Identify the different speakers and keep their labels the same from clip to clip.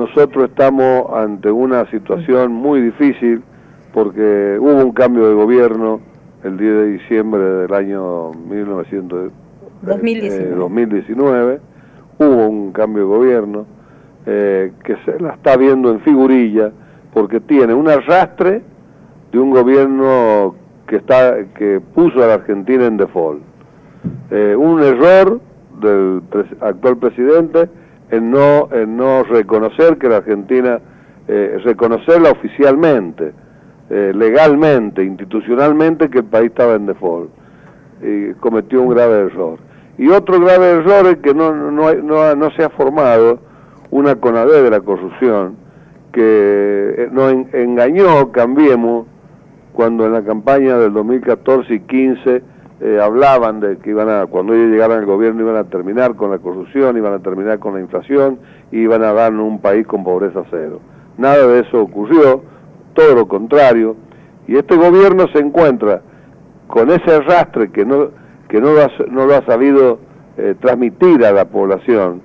Speaker 1: nosotros estamos ante una situación muy difícil porque hubo un cambio de gobierno el 10 de diciembre del año 2019. Hubo un cambio de gobierno que se la está viendo en figurilla porque tiene un arrastre de un gobierno que puso a la Argentina en default. Un error del actual presidente en no reconocer que la Argentina, reconocerla oficialmente, legalmente, institucionalmente, que el país estaba en default. Y cometió un grave error. Y otro grave error es que no se ha formado una CONADE de la corrupción, que nos engañó, Cambiemos, cuando en la campaña del 2014 y 15 hablaban de que cuando ellos llegaran al gobierno iban a terminar con la corrupción, iban a terminar con la inflación, y iban a darnos un país con pobreza cero. Nada de eso ocurrió, todo lo contrario, y este gobierno se encuentra con ese arrastre que no lo ha sabido transmitir a la población,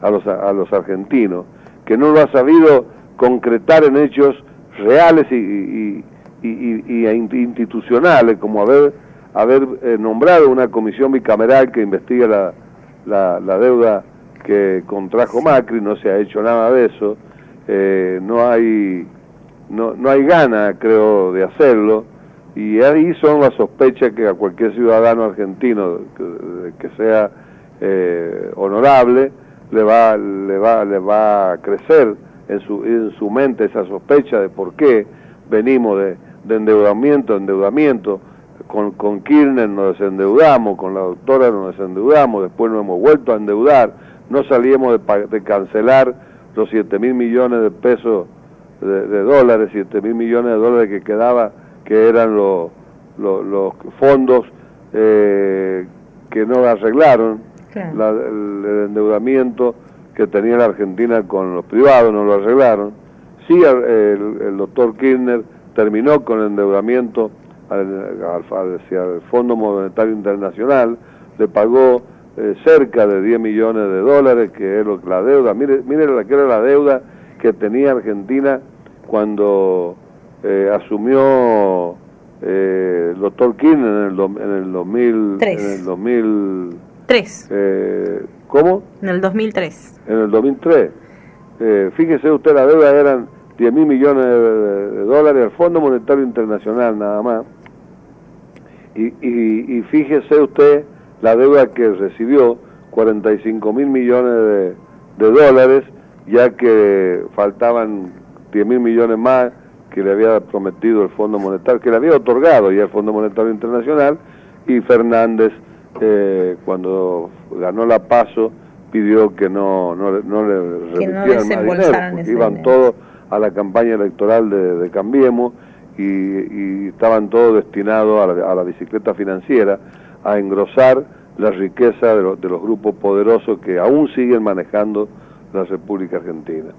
Speaker 1: a los argentinos, que no lo ha sabido concretar en hechos reales y institucionales, como haber nombrado una comisión bicameral que investiga la deuda que contrajo Macri. No se ha hecho nada de eso. No hay gana, creo, de hacerlo, y ahí son las sospechas que a cualquier ciudadano argentino que sea honorable le va a crecer en su mente esa sospecha de por qué venimos de endeudamiento en endeudamiento. Con Kirchner nos desendeudamos, con la doctora nos desendeudamos, después nos hemos vuelto a endeudar, no salíamos de cancelar los 7.000 millones de pesos de dólares, 7.000 millones de dólares que quedaba, que eran los fondos que no arreglaron. Claro. El endeudamiento que tenía la Argentina con los privados no lo arreglaron. Sí, el doctor Kirchner terminó con el endeudamiento hacia el Fondo Monetario Internacional, le pagó cerca de 10 millones de dólares, que es la deuda. Mire la que era la deuda que tenía Argentina cuando asumió el doctor Kirchner en el 2003. En el 2003. ¿Cómo?
Speaker 2: En el 2003.
Speaker 1: En el 2003. Fíjese usted, la deuda eran 10.000 millones de dólares al Fondo Monetario Internacional nada más. Y fíjese usted la deuda que recibió, 45.000 millones de dólares, ya que faltaban 10.000 millones más que le había prometido el Fondo Monetario, que le había otorgado ya el Fondo Monetario Internacional, y Fernández, cuando ganó la PASO, pidió que no le remitieran más dinero, porque iban todos a la campaña electoral de Cambiemos, y estaban todos destinados a la bicicleta financiera, a engrosar la riqueza de los grupos poderosos que aún siguen manejando la República Argentina.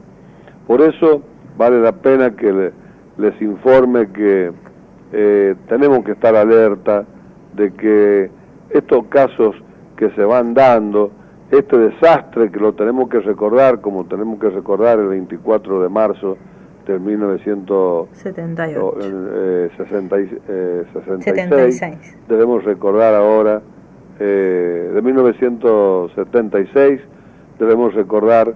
Speaker 1: Por eso vale la pena que les informe que tenemos que estar alerta de que estos casos que se van dando, este desastre que lo tenemos que recordar, como tenemos que recordar el 24 de marzo del 1966, debemos recordar ahora, de 1976, debemos recordar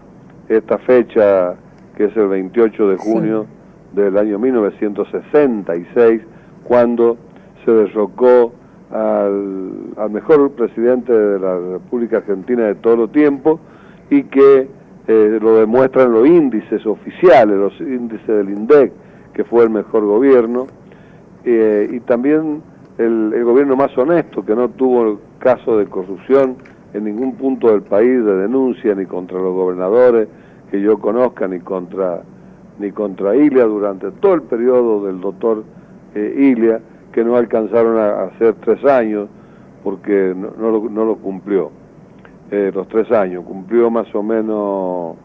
Speaker 1: esta fecha que es el 28 de junio del año 1966, cuando se derrocó al mejor presidente de la República Argentina de todo el tiempo, y que lo demuestran los índices oficiales, los índices del INDEC, que fue el mejor gobierno, y también el gobierno más honesto, que no tuvo caso de corrupción en ningún punto del país, de denuncia, ni contra los gobernadores que yo conozca, ni contra Ilia durante todo el periodo del doctor Ilia, que no alcanzaron a hacer 3 años, porque no lo cumplió. Los 3 años, cumplió más o menos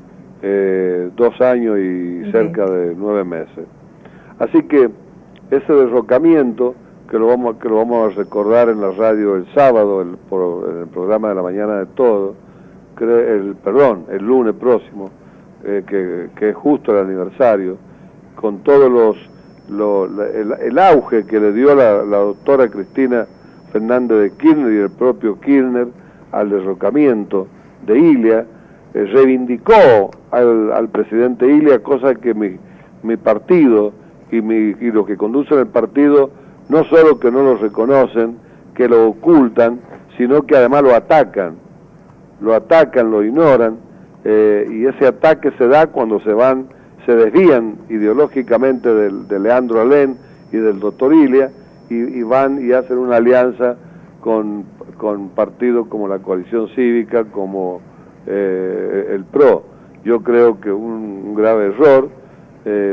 Speaker 1: 2 años y cerca de 9 meses. Así que ese derrocamiento, que lo vamos a recordar en la radio el sábado, en el programa de la mañana de todo, el lunes próximo, que es justo el aniversario, con todos el auge que le dio la doctora Cristina Fernández de Kirchner y el propio Kirchner al derrocamiento de Ilia, reivindicó al presidente Ilia, cosa que mi partido y los que conducen el partido no solo que no lo reconocen, que lo ocultan, sino que además lo atacan, lo ignoran, y ese ataque se da cuando se desvían ideológicamente de Leandro Alén y del doctor Ilia, y van y hacen una alianza con partidos como la Coalición Cívica, como el PRO. Yo creo que un grave error,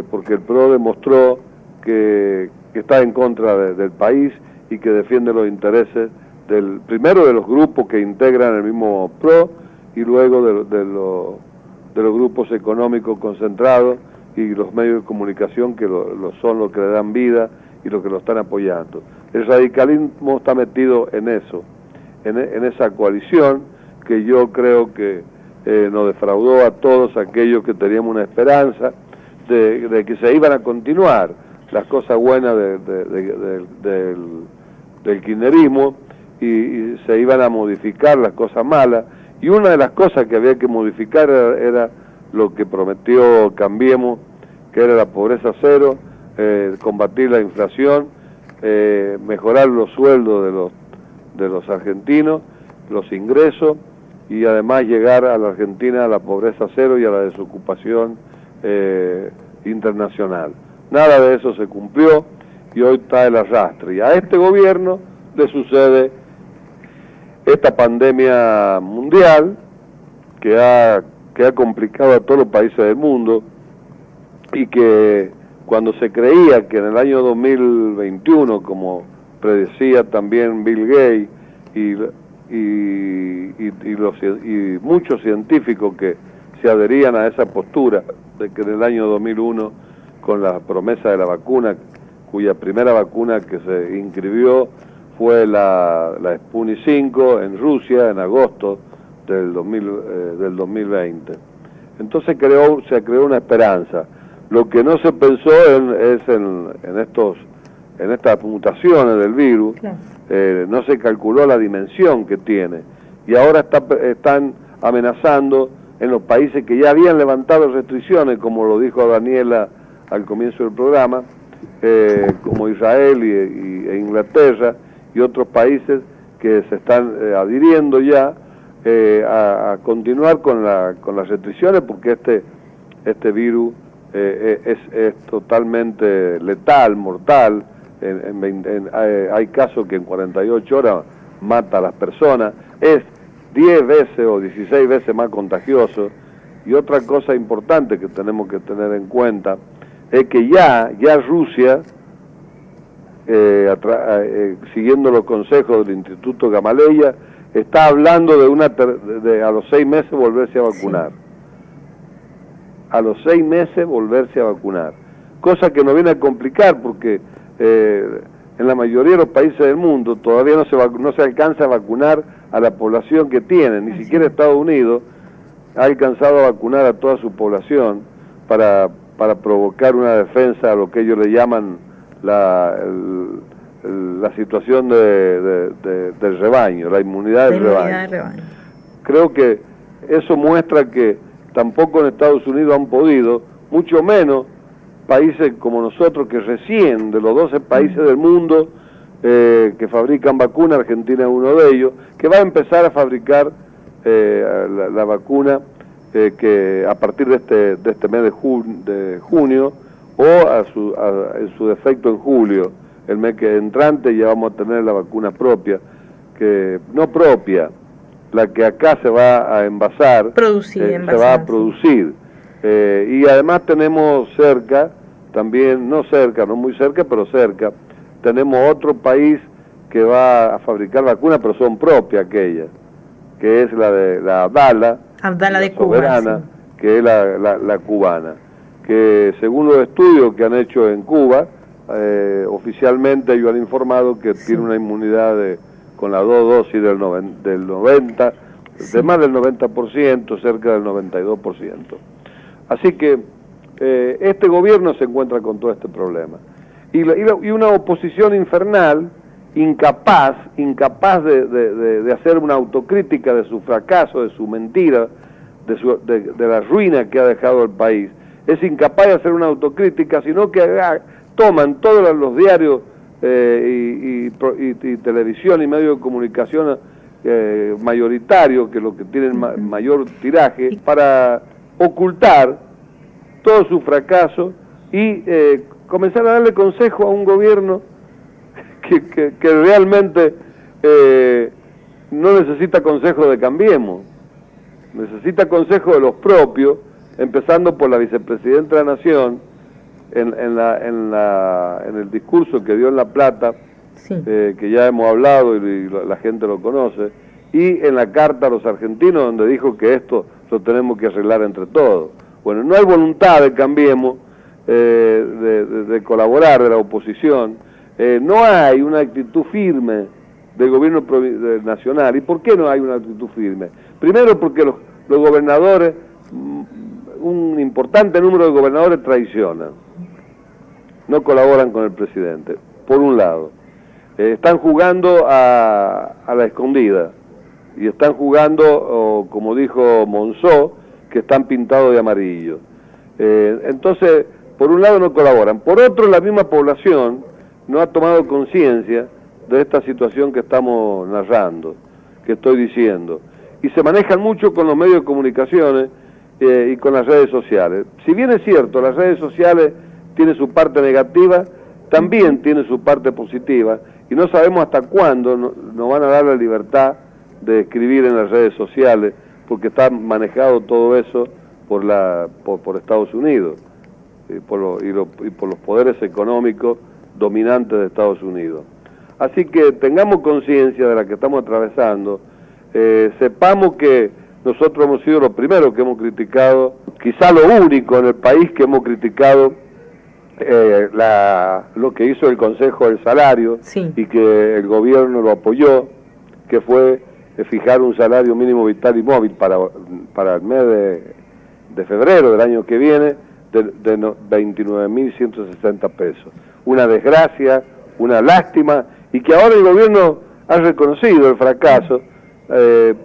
Speaker 1: porque el PRO demostró que está en contra del país y que defiende los intereses primero de los grupos que integran el mismo PRO y luego de los grupos económicos concentrados y los medios de comunicación que son los que le dan vida y los que lo están apoyando. El radicalismo está metido en eso, en esa coalición que yo creo que nos defraudó a todos aquellos que teníamos una esperanza de que se iban a continuar las cosas buenas del kirchnerismo y se iban a modificar las cosas malas, y una de las cosas que había que modificar era lo que prometió Cambiemos, que era la pobreza cero, combatir la inflación, mejorar los sueldos de los argentinos, los ingresos, y además llegar a la Argentina a la pobreza cero y a la desocupación internacional. Nada de eso se cumplió y hoy está el arrastre. Y a este gobierno le sucede esta pandemia mundial que ha complicado a todos los países del mundo, y que cuando se creía que en el año 2021, como predecía también Bill Gates y muchos científicos que se adherían a esa postura de que en el año 2001, con la promesa de la vacuna, cuya primera vacuna que se inscribió fue la Sputnik 5 en Rusia en agosto del 2020. Entonces se creó una esperanza. Lo que no se pensó es en estas mutaciones del virus. Claro. No se calculó la dimensión que tiene, y ahora están amenazando en los países que ya habían levantado restricciones, como lo dijo Daniela al comienzo del programa, como Israel e Inglaterra y otros países que se están adhiriendo ya a continuar con las restricciones, porque este virus es totalmente letal, mortal. Hay casos que en 48 horas mata a las personas, es 10 veces o 16 veces más contagioso. Y otra cosa importante que tenemos que tener en cuenta es que ya Rusia, siguiendo los consejos del Instituto Gamaleya, está hablando de a los 6 meses volverse a vacunar. Sí. A los 6 meses volverse a vacunar. Cosa que nos viene a complicar porque en la mayoría de los países del mundo todavía no se alcanza a vacunar a la población que tiene, ni siquiera Estados Unidos ha alcanzado a vacunar a toda su población para provocar una defensa a lo que ellos le llaman la situación del rebaño, la inmunidad del rebaño. Creo que eso muestra que tampoco en Estados Unidos han podido, mucho menos países como nosotros, que recién de los 12 países del mundo que fabrican vacunas, Argentina es uno de ellos, que va a empezar a fabricar la vacuna que a partir de este mes de junio o en su defecto en julio, el mes que entrante ya vamos a tener la vacuna propia, la que acá se va a envasar, se va a producir. Y además tenemos cerca, también, no muy cerca, pero cerca, tenemos otro país que va a fabricar vacunas, pero son propias aquellas, que es la de la Abdala de Soberana, sí, que es la cubana, que según los estudios que han hecho en Cuba, oficialmente ellos han informado que sí, tiene una inmunidad con las 2 dosis del 90%, sí, de más del 90%, cerca del 92%. Así que este gobierno se encuentra con todo este problema. Y una oposición infernal, incapaz de hacer una autocrítica de su fracaso, de su mentira, de la ruina que ha dejado el país. Es incapaz de hacer una autocrítica, sino que toman todos los diarios y televisión y medios de comunicación mayoritarios, que lo que tienen mayor tiraje, para ocultar todo su fracaso y comenzar a darle consejo a un gobierno que realmente no necesita consejo de Cambiemos, necesita consejo de los propios, empezando por la vicepresidenta de la Nación, en el discurso que dio en La Plata, sí, que ya hemos hablado y la gente lo conoce, y en la carta a los argentinos, donde dijo que esto lo tenemos que arreglar entre todos. Bueno, no hay voluntad de Cambiemos de colaborar, de la oposición, no hay una actitud firme del gobierno nacional. ¿Y por qué no hay una actitud firme? Primero porque los gobernadores, un importante número de gobernadores traicionan, no colaboran con el presidente, por un lado. Están jugando a la escondida, y están jugando, como dijo Monzó, que están pintados de amarillo. Entonces, por un lado no colaboran. Por otro, la misma población no ha tomado conciencia de esta situación que estamos narrando, que estoy diciendo. Y se manejan mucho con los medios de comunicaciones y con las redes sociales. Si bien es cierto, las redes sociales tienen su parte negativa, también tienen su parte positiva, y no sabemos hasta cuándo nos van a dar la libertad de escribir en las redes sociales, porque está manejado todo eso por Estados Unidos y por los poderes económicos dominantes de Estados Unidos. Así que tengamos conciencia de la que estamos atravesando, sepamos que nosotros hemos sido los primeros que hemos criticado, quizá lo único en el país que hemos criticado lo que hizo el Consejo del Salario, sí, y que el gobierno lo apoyó, que fue fijar un salario mínimo vital y móvil para el mes de febrero del año que viene de 29.160 pesos. Una desgracia, una lástima, y que ahora el gobierno ha reconocido el fracaso,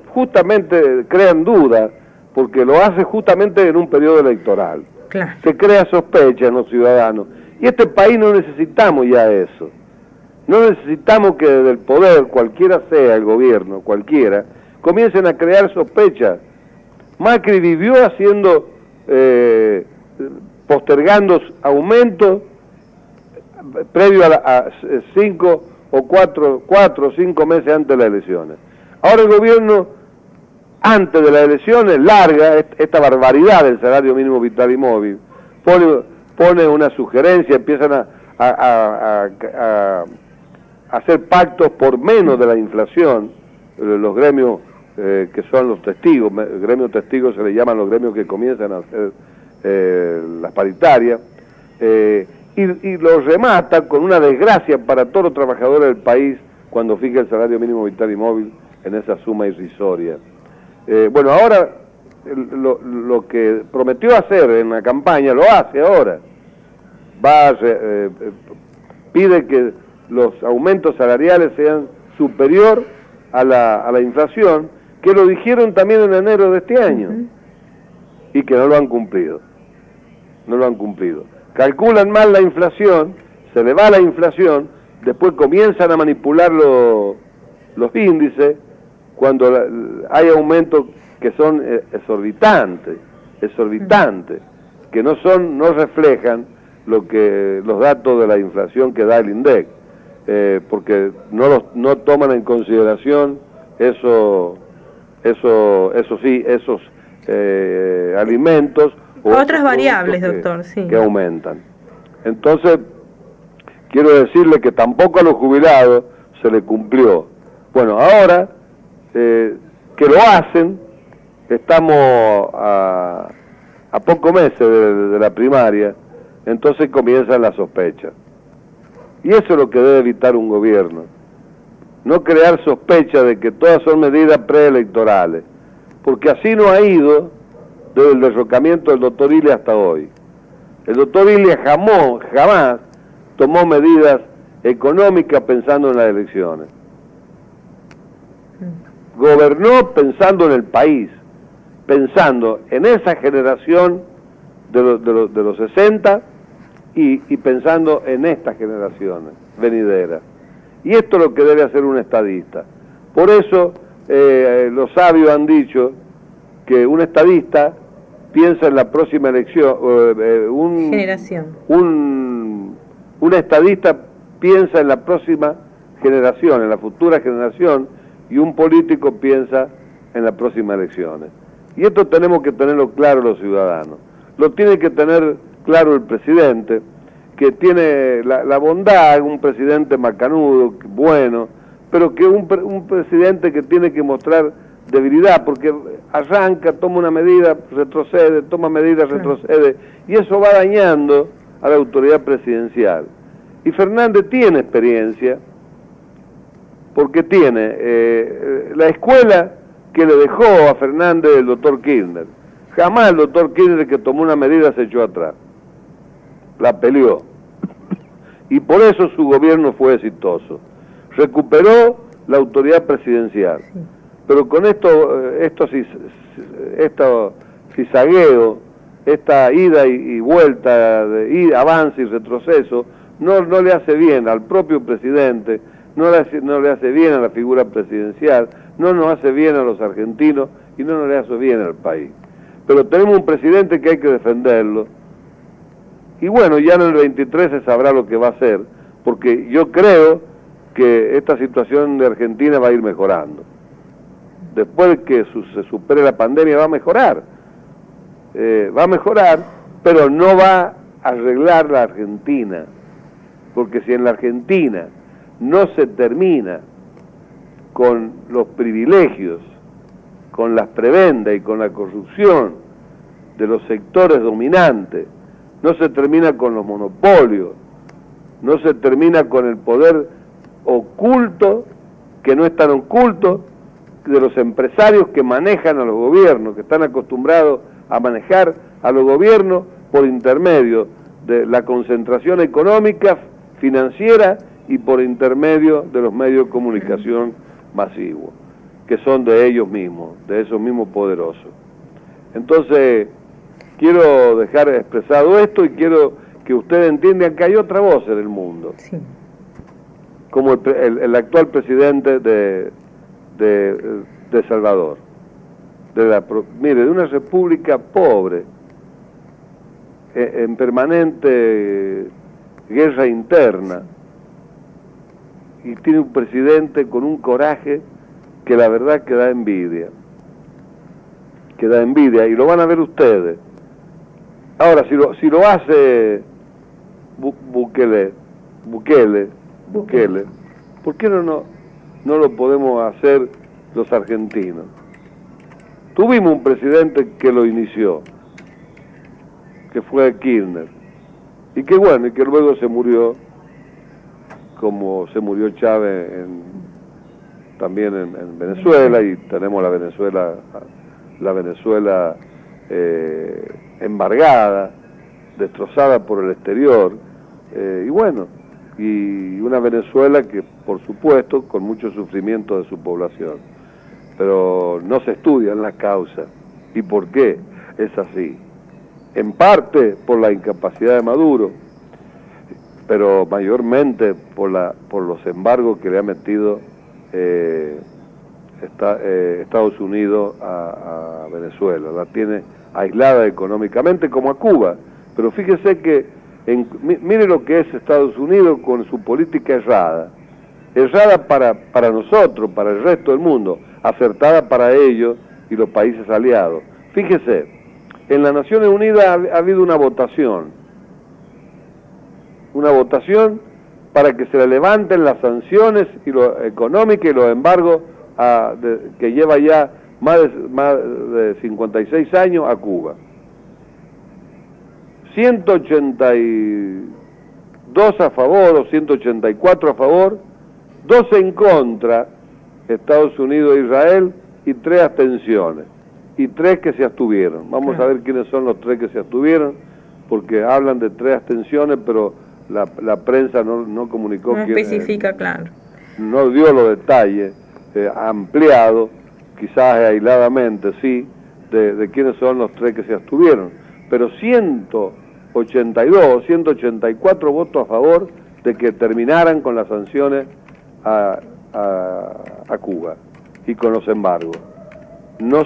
Speaker 1: justamente crean dudas, porque lo hace justamente en un periodo electoral. Claro. Se crea sospecha en los ciudadanos, y este país no necesitamos ya eso. No necesitamos que desde el poder, cualquiera sea el gobierno, cualquiera, comiencen a crear sospechas. Macri vivió haciendo, postergando aumentos previo a 5 o 4 o 5 meses antes de las elecciones. Ahora el gobierno, antes de las elecciones, larga esta barbaridad del salario mínimo vital y móvil, pone una sugerencia, empiezan a hacer pactos por menos de la inflación, los gremios que son los testigos, gremios testigos se le llaman los gremios que comienzan a hacer las paritarias, y los remata con una desgracia para todos los trabajadores del país cuando fija el salario mínimo vital y móvil en esa suma irrisoria. Bueno, ahora lo que prometió hacer en la campaña lo hace ahora. Pide que los aumentos salariales sean superior a la inflación, que lo dijeron también en enero de este año, y que no lo han cumplido. No lo han cumplido. Calculan mal la inflación, se le va la inflación, después comienzan a manipular los índices cuando hay aumentos que son exorbitantes, que no reflejan los datos de la inflación que da el INDEC, porque no toman en consideración esos alimentos o
Speaker 2: otras variables, doctor, sí,
Speaker 1: que aumentan. Entonces, quiero decirle que tampoco a los jubilados se le cumplió. Bueno, ahora que lo hacen, estamos a pocos meses de la primaria, entonces comienzan las sospechas. Y eso es lo que debe evitar un gobierno. No crear sospecha de que todas son medidas preelectorales, porque así no ha ido desde el derrocamiento del doctor Ilia hasta hoy. El doctor Ilia jamás tomó medidas económicas pensando en las elecciones. Gobernó pensando en el país, pensando en esa generación de los 60 y pensando en estas generaciones venideras. Y esto es lo que debe hacer un estadista. Por eso los sabios han dicho que un estadista piensa en la próxima elección, un estadista piensa en la próxima generación, en la futura generación, y un político piensa en las próximas elecciones. Y esto tenemos que tenerlo claro los ciudadanos. Lo tiene que tener claro el presidente, que tiene la bondad, un presidente macanudo, bueno, pero que un presidente que tiene que mostrar debilidad, porque arranca, toma una medida, retrocede, toma medidas, retrocede, y eso va dañando a la autoridad presidencial. Y Fernández tiene experiencia, porque tiene la escuela que le dejó a Fernández el doctor Kirchner. Jamás el doctor Kirchner, que tomó una medida, se echó atrás. La peleó. Y por eso su gobierno fue exitoso. Recuperó la autoridad presidencial. Pero con esto cizagueo, esta ida y vuelta, avance y retroceso, no le hace bien al propio presidente, no le hace bien a la figura presidencial, no nos hace bien a los argentinos y no nos le hace bien al país. Pero tenemos un presidente que hay que defenderlo, y bueno, ya en el 23 se sabrá lo que va a hacer, porque yo creo que esta situación de Argentina va a ir mejorando. Después de que se supere la pandemia va a mejorar, pero no va a arreglar la Argentina, porque si en la Argentina no se termina con los privilegios, con las prebendas y con la corrupción de los sectores dominantes, no se termina con los monopolios, no se termina con el poder oculto, que no es tan oculto, de los empresarios que manejan a los gobiernos, que están acostumbrados a manejar a los gobiernos por intermedio de la concentración económica, financiera y por intermedio de los medios de comunicación masivos, que son de ellos mismos, de esos mismos poderosos. Entonces, quiero dejar expresado esto y quiero que ustedes entiendan que hay otra voz en el mundo. Sí. Como el actual presidente de Salvador, de una república pobre, en permanente guerra interna, y tiene un presidente con un coraje que la verdad que da envidia, y lo van a ver ustedes. Ahora, si lo hace Bukele, ¿por qué no lo podemos hacer los argentinos? Tuvimos un presidente que lo inició, que fue Kirchner, y que bueno, y que luego se murió, como se murió Chávez también en Venezuela, y tenemos la Venezuela embargada, destrozada por el exterior, y bueno, y una Venezuela que, por supuesto, con mucho sufrimiento de su población. Pero no se estudian las causas. ¿Y por qué es así? En parte por la incapacidad de Maduro, pero mayormente por los embargos que le ha metido Estados Unidos a Venezuela. La tiene aislada económicamente, como a Cuba. Pero fíjese que mire lo que es Estados Unidos con su política errada para nosotros, para el resto del mundo, acertada para ellos y los países aliados. Fíjese, en las Naciones Unidas ha habido una votación para que se le levanten las sanciones y lo económicas y los embargos que lleva ya más de 56 años a Cuba. 182 a favor o 184 a favor, 2 en contra, Estados Unidos e Israel, y 3 abstenciones. y 3 que se abstuvieron. Vamos a ver quiénes son los 3 que se abstuvieron, porque hablan de 3 abstenciones, pero la prensa no comunicó.
Speaker 2: No especifica, claro.
Speaker 1: No dio los detalles ampliados, quizás aisladamente, sí, de quiénes son los 3 que se abstuvieron. Pero 182 o 184 votos a favor de que terminaran con las sanciones a Cuba y con los embargos. No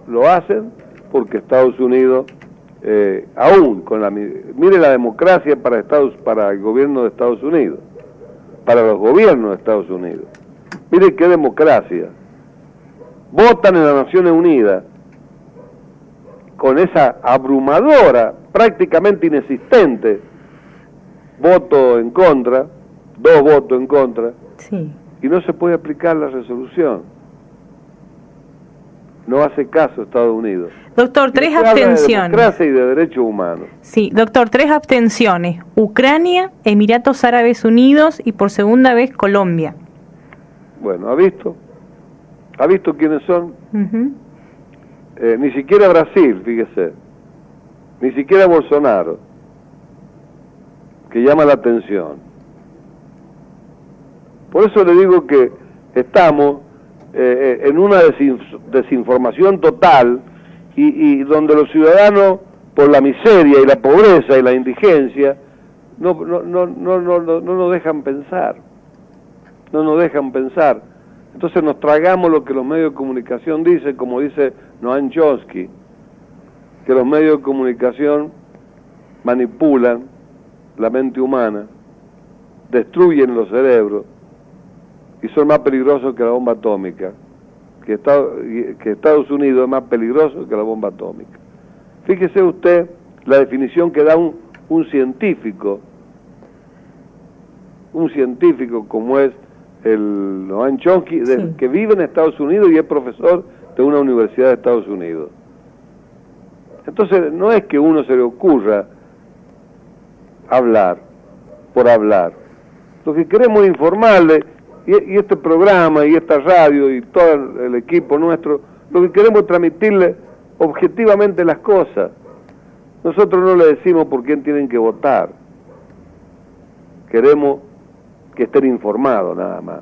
Speaker 1: lo hacen porque Estados Unidos, aún con mire la democracia para el gobierno de Estados Unidos, para los gobiernos de Estados Unidos. Mire qué democracia. Votan en las Naciones Unidas con esa abrumadora, prácticamente inexistente, voto en contra, 2 votos en contra,
Speaker 2: sí,
Speaker 1: y no se puede aplicar la resolución. No hace caso Estados Unidos.
Speaker 2: Doctor, 3 abstenciones.
Speaker 1: De democracia y de derechos humanos.
Speaker 2: Sí, doctor, 3 abstenciones. Ucrania, Emiratos Árabes Unidos y por segunda vez Colombia.
Speaker 1: Bueno, ¿ha visto? ¿Ha visto quiénes son?
Speaker 2: Uh-huh.
Speaker 1: Ni siquiera Brasil, fíjese. Ni siquiera Bolsonaro, que llama la atención. Por eso le digo que estamos en una desinformación total y donde los ciudadanos, por la miseria y la pobreza y la indigencia, no nos dejan pensar. No nos dejan pensar. Entonces nos tragamos lo que los medios de comunicación dicen, como dice Noam Chomsky, que los medios de comunicación manipulan la mente humana, destruyen los cerebros y son más peligrosos que la bomba atómica, que Estados Unidos es más peligroso que la bomba atómica. Fíjese usted la definición que da un científico como es el Noam Chomsky,
Speaker 2: sí,
Speaker 1: que vive en Estados Unidos y es profesor de una universidad de Estados Unidos. Entonces no es que uno se le ocurra hablar por hablar. Lo que queremos es informarle, y este programa y esta radio y todo el equipo nuestro, lo que queremos es transmitirle objetivamente las cosas. Nosotros no le decimos por quién tienen que votar. Queremos que estén informados nada más,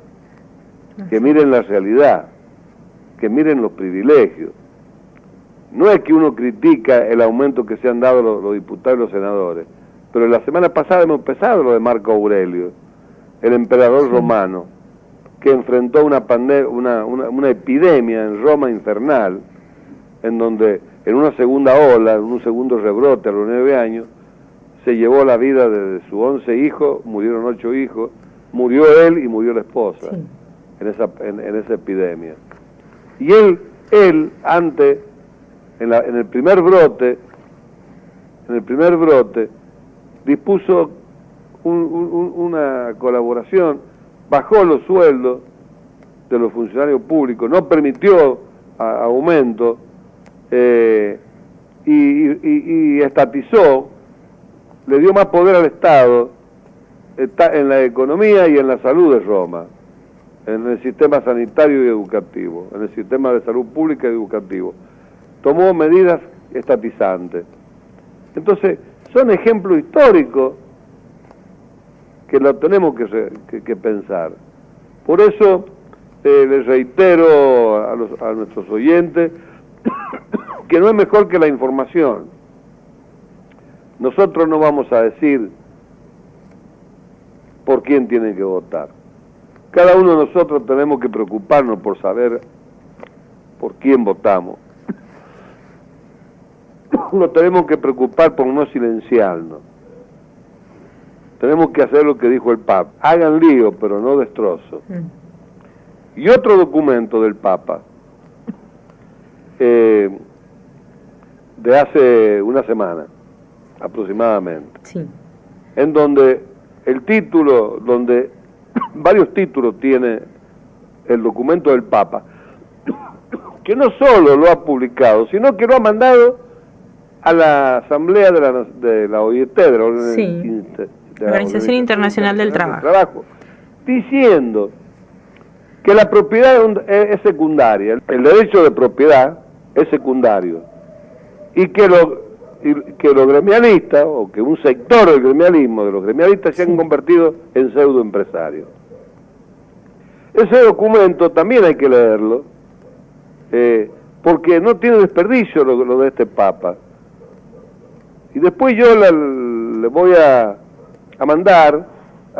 Speaker 1: que miren la realidad, que miren los privilegios. No es que uno critica el aumento que se han dado los diputados y los senadores, pero la semana pasada hemos empezado lo de Marco Aurelio, el emperador romano, que enfrentó una epidemia en Roma infernal, en donde en una segunda ola, en un segundo rebrote a los 9 años, se llevó la vida de sus 11 hijos, murieron 8 hijos, murió él y murió la esposa, sí, en esa epidemia. Y él antes, en el primer brote, dispuso una colaboración, bajó los sueldos de los funcionarios públicos, no permitió aumento, y estatizó, le dio más poder al Estado en la economía y en la salud de Roma, en el sistema sanitario y educativo, en el sistema de salud pública y educativo. Tomó medidas estatizantes. Entonces, son ejemplos históricos que lo tenemos que pensar. Por eso les reitero a nuestros oyentes que no es mejor que la información. Nosotros no vamos a decir por quién tienen que votar. Cada uno de nosotros tenemos que preocuparnos por saber por quién votamos. Nos tenemos que preocupar por no silenciarnos. Tenemos que hacer lo que dijo el Papa. Hagan lío, pero no destrozo. Y otro documento del Papa, de hace una semana, aproximadamente,
Speaker 2: sí,
Speaker 1: en donde varios títulos tiene el documento del Papa, que no solo lo ha publicado, sino que lo ha mandado a la Asamblea de la OIT, de la
Speaker 2: Organización Internacional del Trabajo,
Speaker 1: diciendo que la propiedad es secundaria, el derecho de propiedad es secundario, y que los gremialistas, o que un sector del gremialismo, de los gremialistas, se han convertido en pseudoempresarios. Ese documento también hay que leerlo, porque no tiene desperdicio lo de este Papa. Y después yo le voy a mandar,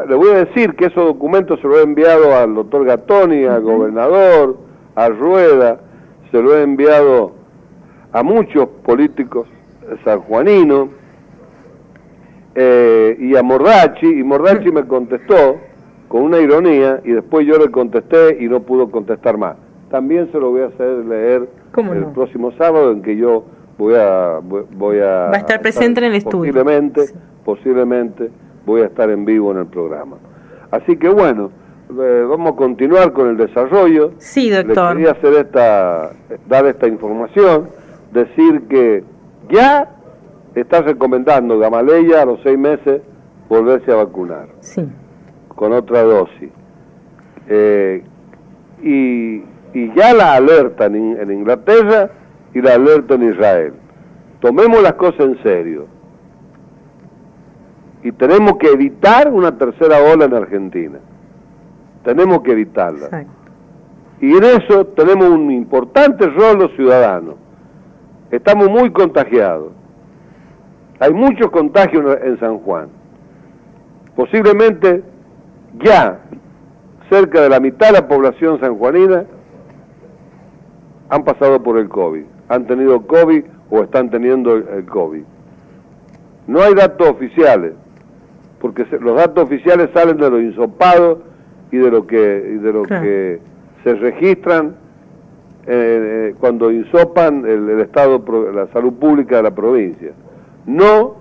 Speaker 1: le voy a decir que esos documentos se los he enviado al doctor Gattoni, al gobernador, a Rueda, se lo he enviado a muchos políticos sanjuaninos, y a Mordachi, y Mordachi me contestó con una ironía, y después yo le contesté y no pudo contestar más. También se lo voy a hacer leer el próximo sábado, en que yo voy a
Speaker 2: va a estar presente en el estudio.
Speaker 1: Posiblemente voy a estar en vivo en el programa. Así que bueno, vamos a continuar con el desarrollo.
Speaker 2: Sí, doctor.
Speaker 1: Le quería dar esta información, decir que ya está recomendando Gamaleya a los 6 meses volverse a vacunar.
Speaker 2: Sí.
Speaker 1: Con otra dosis. Y ya la alerta en Inglaterra y la alerta en Israel. Tomemos las cosas en serio. Y tenemos que evitar una tercera ola en Argentina. Tenemos que evitarla. Exacto. Y en eso tenemos un importante rol los ciudadanos. Estamos muy contagiados. Hay muchos contagios en San Juan. Posiblemente ya cerca de la mitad de la población sanjuanina han pasado por el COVID, han tenido COVID o están teniendo el COVID. No hay datos oficiales, porque los datos oficiales salen de los insopados y de lo que se registran cuando insopan el estado, la salud pública de la provincia, no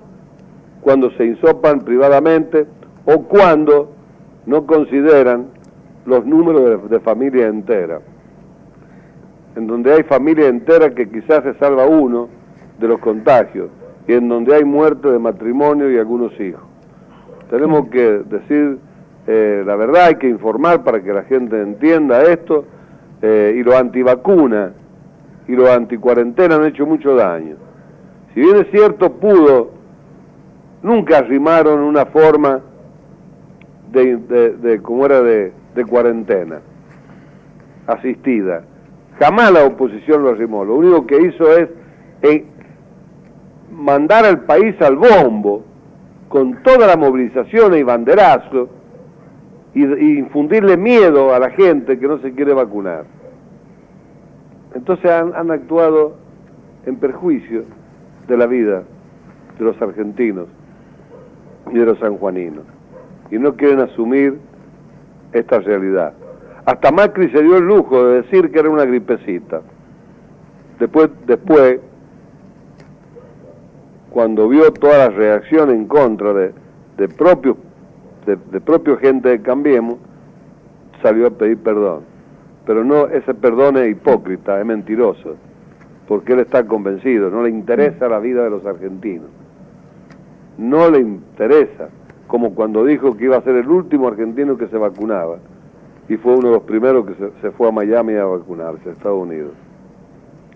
Speaker 1: cuando se insopan privadamente o cuando no consideran los números de familia entera, en donde hay familia entera que quizás se salva uno de los contagios, y en donde hay muerte de matrimonio y algunos hijos. Tenemos que decir la verdad, hay que informar para que la gente entienda esto, y los antivacunas y los anticuarentena han hecho mucho daño. Si bien es cierto, nunca arrimaron una forma como era de cuarentena asistida. Jamás la oposición lo arrimó. Lo único que hizo es mandar al país al bombo con toda la movilización y banderazo y infundirle miedo a la gente que no se quiere vacunar. Entonces han actuado en perjuicio de la vida de los argentinos y de los sanjuaninos, y no quieren asumir esta realidad. Hasta Macri se dio el lujo de decir que era una gripecita. Después, cuando vio toda la reacción en contra de propio gente de Cambiemos, salió a pedir perdón. Pero no, ese perdón es hipócrita, es mentiroso, porque él está convencido, no le interesa la vida de los argentinos. No le interesa, como cuando dijo que iba a ser el último argentino que se vacunaba, y fue uno de los primeros que se fue a Miami a vacunarse, a Estados Unidos.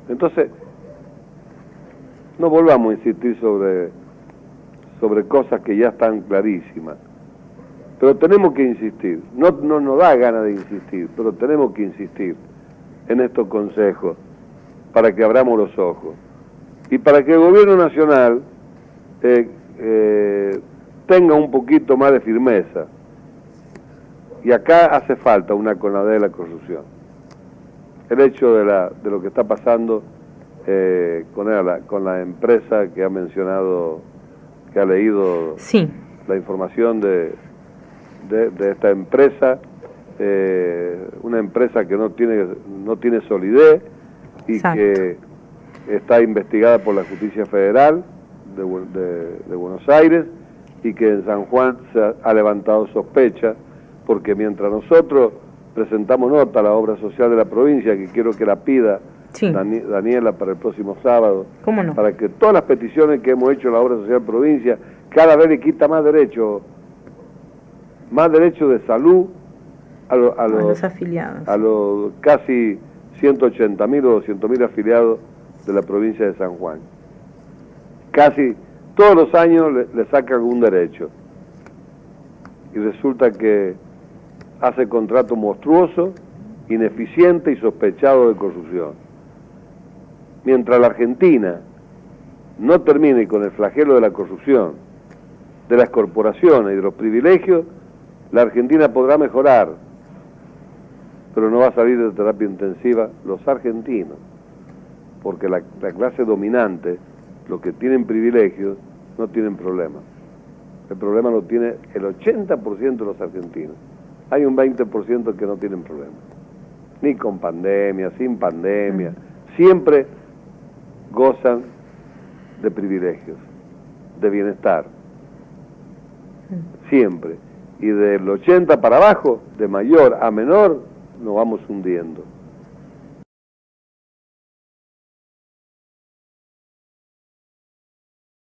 Speaker 1: Entonces, no volvamos a insistir sobre cosas que ya están clarísimas, pero tenemos que insistir. No nos da ganas de insistir, pero tenemos que insistir en estos consejos para que abramos los ojos y para que el gobierno nacional tenga un poquito más de firmeza. Y acá hace falta una CONADE de la corrupción. El hecho de lo que está pasando con la empresa que ha mencionado, que ha leído
Speaker 2: sí.
Speaker 1: La información de esta empresa, una empresa que no tiene solidez y
Speaker 2: Exacto.
Speaker 1: que está investigada por la Justicia Federal de Buenos Aires, y que en San Juan se ha levantado sospecha, porque mientras nosotros presentamos nota a la obra social de la provincia, que quiero que la pida
Speaker 2: sí.
Speaker 1: Daniela para el próximo sábado,
Speaker 2: ¿cómo no?
Speaker 1: Para que todas las peticiones que hemos hecho a la obra social provincia, cada vez le quita más derecho de salud,
Speaker 2: a los afiliados.
Speaker 1: A los casi 180.000 o 200.000 afiliados de la provincia de San Juan. Casi todos los años le saca algún derecho. Y resulta que hace contrato monstruoso, ineficiente y sospechado de corrupción. Mientras la Argentina no termine con el flagelo de la corrupción, de las corporaciones y de los privilegios, la Argentina podrá mejorar, pero no va a salir de terapia intensiva los argentinos, porque la clase dominante, los que tienen privilegios, no tienen problemas. El problema lo tiene el 80% de los argentinos. Hay un 20% que no tienen problemas, ni con pandemia, sin pandemia, siempre gozan de privilegios, de bienestar, siempre. Y del 80 para abajo, de mayor a menor, nos vamos hundiendo.